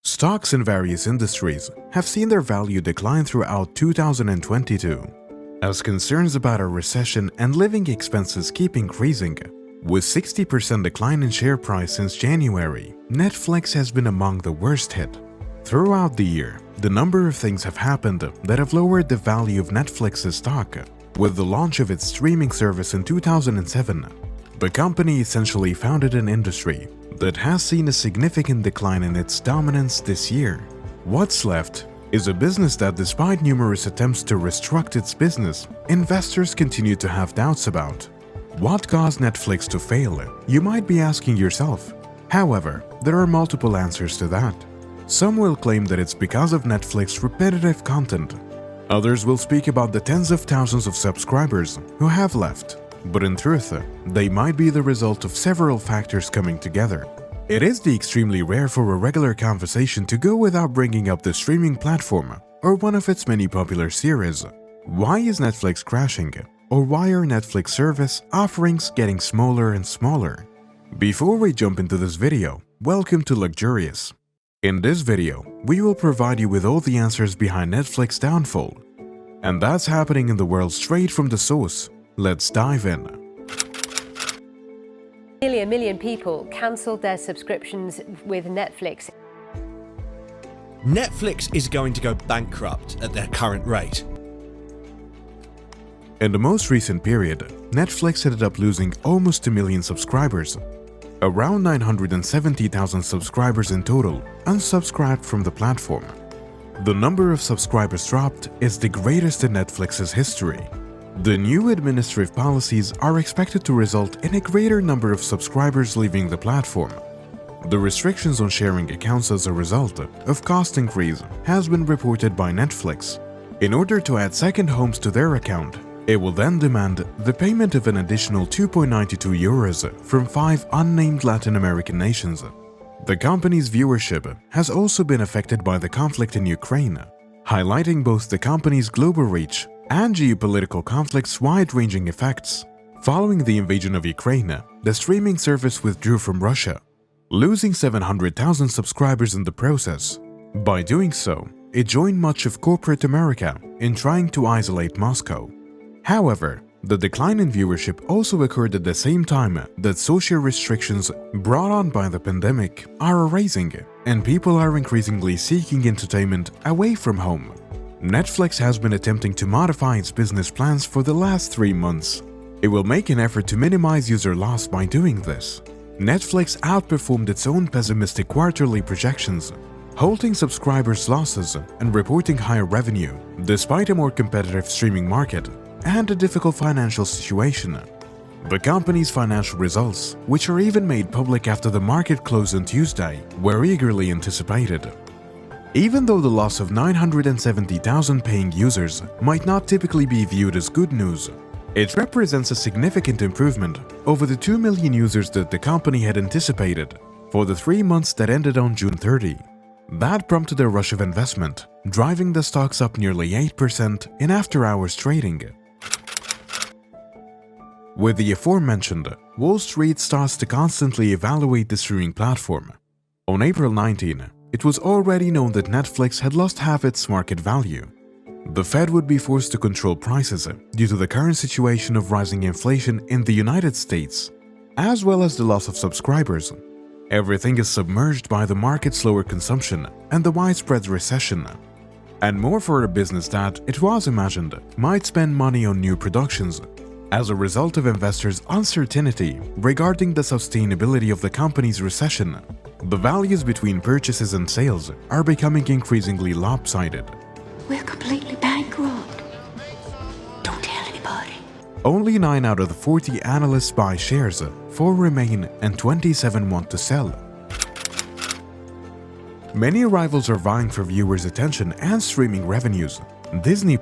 Stocks in various industries have seen their value decline throughout 2022, as concerns about a recession and living expenses keep increasing. With 60% decline in share price since January, Netflix has been among the worst hit. Throughout the year, the number of things have happened that have lowered the value of Netflix's stock. With the launch of its streaming service in 2007, the company essentially founded an industry that has seen a significant decline in its dominance this year. What's left is a business that, despite numerous attempts to restructure its business, investors continue to have doubts about. What caused Netflix to fail? You might be asking yourself. However, there are multiple answers to that. Some will claim that it's because of Netflix's repetitive content. Others will speak about the tens of thousands of subscribers who have left. But in truth, they might be the result of several factors coming together. It is extremely rare for a regular conversation to go without bringing up the streaming platform or one of its many popular series. Why is Netflix crashing? Or why are Netflix service offerings getting smaller and smaller? Before we jump into this video, welcome to Luxurious. In this video, we will provide you with all the answers behind Netflix's downfall. And that's happening in the world straight from the source. Let's dive in. Nearly a million people cancelled their subscriptions with Netflix. Netflix is going to go bankrupt at their current rate. In the most recent period, Netflix ended up losing almost 2 million subscribers. Around 970,000 subscribers in total unsubscribed from the platform. The number of subscribers dropped is the greatest in Netflix's history. The new administrative policies are expected to result in a greater number of subscribers leaving the platform. The restrictions on sharing accounts as a result of cost increase has been reported by Netflix. In order to add second homes to their account, it will then demand the payment of an additional €2.92 from 5 unnamed Latin American nations. The company's viewership has also been affected by the conflict in Ukraine, highlighting both the company's global reach and geopolitical conflict's wide-ranging effects. Following the invasion of Ukraine, the streaming service withdrew from Russia, losing 700,000 subscribers in the process. By doing so, it joined much of corporate America in trying to isolate Moscow. However, the decline in viewership also occurred at the same time that social restrictions brought on by the pandemic are arising, and people are increasingly seeking entertainment away from home. Netflix has been attempting to modify its business plans for the last 3 months. It will make an effort to minimize user loss by doing this. Netflix outperformed its own pessimistic quarterly projections, halting subscribers' losses and reporting higher revenue, despite a more competitive streaming market and a difficult financial situation. The company's financial results, which are even made public after the market closed on Tuesday, were eagerly anticipated. Even though the loss of 970,000 paying users might not typically be viewed as good news, it represents a significant improvement over the 2 million users that the company had anticipated for the 3 months that ended on June 30. That prompted a rush of investment, driving the stocks up nearly 8% in after-hours trading. With the aforementioned, Wall Street starts to constantly evaluate the streaming platform. On April 19, it was already known that Netflix had lost half its market value. The Fed would be forced to control prices due to the current situation of rising inflation in the United States, as well as the loss of subscribers. Everything is submerged by the market's lower consumption and the widespread recession. And more for a business that, it was imagined, might spend money on new productions. As a result of investors' uncertainty regarding the sustainability of the company's recession, the values between purchases and sales are becoming increasingly lopsided. We're completely bankrupt. Don't tell anybody. Only 9 out of the 40 analysts buy shares, 4 remain, and 27 want to sell. Many rivals are vying for viewers' attention and streaming revenues. Disney+,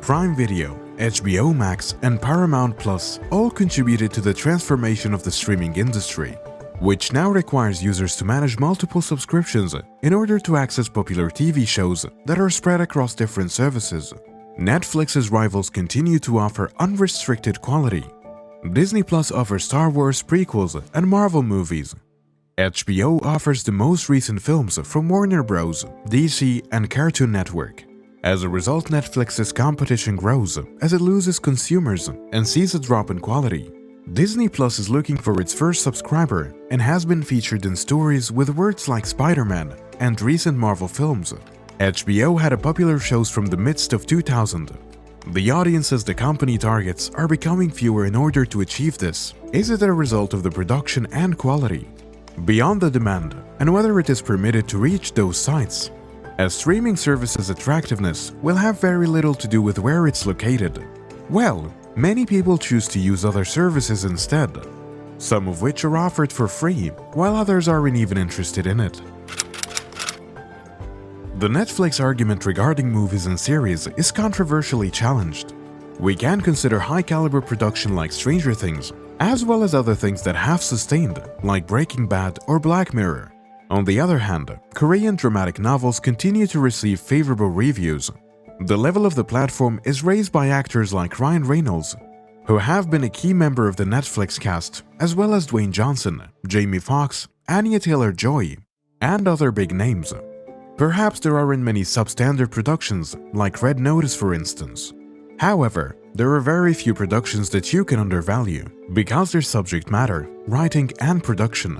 Prime Video, HBO Max, and Paramount Plus all contributed to the transformation of the streaming industry, which now requires users to manage multiple subscriptions in order to access popular TV shows that are spread across different services. Netflix's rivals continue to offer unrestricted quality. Disney Plus offers Star Wars prequels and Marvel movies. HBO offers the most recent films from Warner Bros., DC, and Cartoon Network. As a result, Netflix's competition grows as it loses consumers and sees a drop in quality. Disney Plus is looking for its first subscriber and has been featured in stories with words like Spider-Man and recent Marvel films. HBO had popular shows from the midst of 2000. The audiences the company targets are becoming fewer in order to achieve this. Is it a result of the production and quality? Beyond the demand, and whether it is permitted to reach those sites, a streaming service's attractiveness will have very little to do with where it's located. Well, many people choose to use other services instead, some of which are offered for free, while others aren't even interested in it. The Netflix argument regarding movies and series is controversially challenged. We can consider high-caliber production like Stranger Things, as well as other things that have sustained, like Breaking Bad or Black Mirror. On the other hand, Korean dramatic novels continue to receive favorable reviews. The level of the platform is raised by actors like Ryan Reynolds, who have been a key member of the Netflix cast, as well as Dwayne Johnson, Jamie Foxx, Anya Taylor-Joy, and other big names. Perhaps there aren't many substandard productions, like Red Notice for instance. However, there are very few productions that you can undervalue, because their subject matter, writing, and production.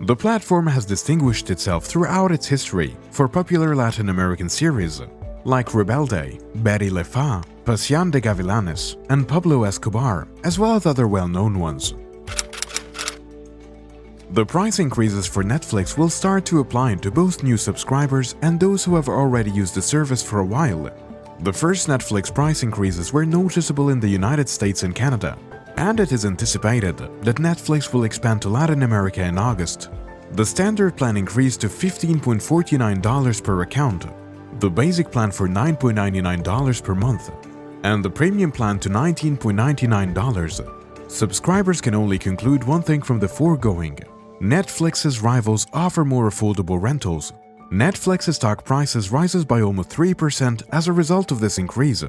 The platform has distinguished itself throughout its history for popular Latin American series, like Rebelde, Betty Le Fea, Pasión de Gavilanes, and Pablo Escobar, as well as other well-known ones. The price increases for Netflix will start to apply to both new subscribers and those who have already used the service for a while. The first Netflix price increases were noticeable in the United States and Canada, and it is anticipated that Netflix will expand to Latin America in August. The standard plan increased to $15.49 per account, the basic plan for $9.99 per month, and the premium plan to $19.99. Subscribers can only conclude one thing from the foregoing: Netflix's rivals offer more affordable rentals. Netflix's stock prices rises by almost 3% as a result of this increase,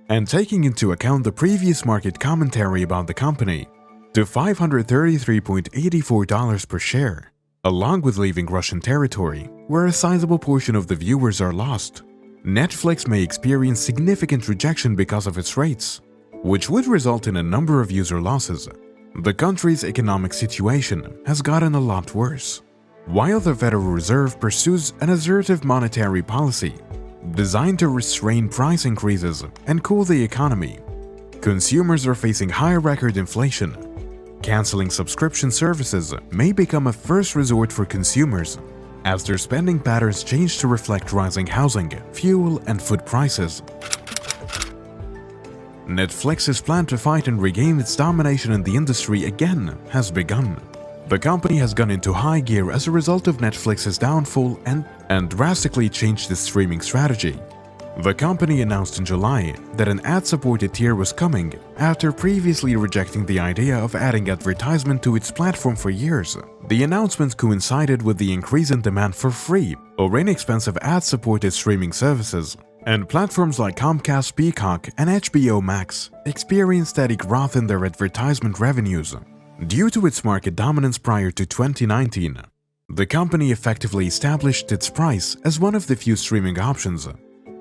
and taking into account the previous market commentary about the company, to $533.84 per share, along with leaving Russian territory, where a sizable portion of the viewers are lost. Netflix may experience significant rejection because of its rates, which would result in a number of user losses. The country's economic situation has gotten a lot worse. While the Federal Reserve pursues an assertive monetary policy designed to restrain price increases and cool the economy, consumers are facing high record inflation. Canceling subscription services may become a first resort for consumers as their spending patterns change to reflect rising housing, fuel, and food prices. Netflix's plan to fight and regain its domination in the industry again has begun. The company has gone into high gear as a result of Netflix's downfall and drastically changed its streaming strategy. The company announced in July that an ad-supported tier was coming after previously rejecting the idea of adding advertisement to its platform for years. The announcement coincided with the increase in demand for free or inexpensive ad-supported streaming services, and platforms like Comcast, Peacock, and HBO Max experienced steady growth in their advertisement revenues. Due to its market dominance prior to 2019, the company effectively established its price as one of the few streaming options.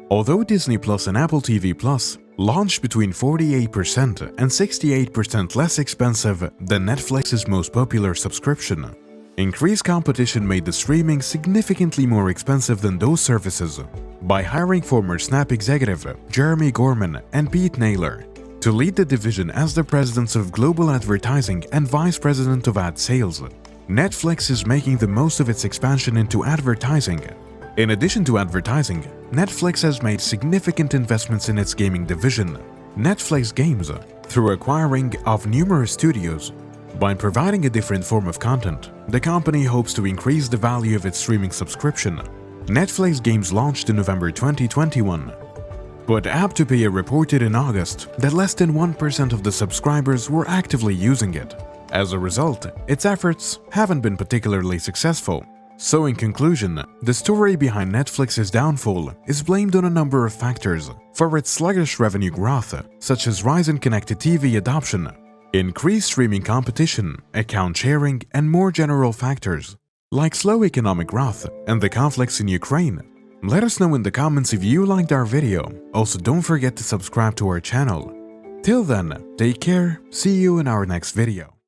Although Disney Plus and Apple TV Plus launched between 48% and 68% less expensive than Netflix's most popular subscription, increased competition made the streaming significantly more expensive than those services. By hiring former Snap executive Jeremy Gorman and Pete Naylor to lead the division as the presidents of global advertising and vice president of ad sales, Netflix is making the most of its expansion into advertising. In addition to advertising, Netflix has made significant investments in its gaming division, Netflix Games, through acquiring of numerous studios. By providing a different form of content, the company hopes to increase the value of its streaming subscription. Netflix Games launched in November 2021, but App2Pay reported in August that less than 1% of the subscribers were actively using it. As a result, its efforts haven't been particularly successful. So in conclusion, the story behind Netflix's downfall is blamed on a number of factors for its sluggish revenue growth, such as rise in connected TV adoption, increased streaming competition, account sharing, and more general factors. like slow economic growth and the conflicts in Ukraine? Let us know in the comments if you liked our video. Also, don't forget to subscribe to our channel. Till then, take care, see you in our next video.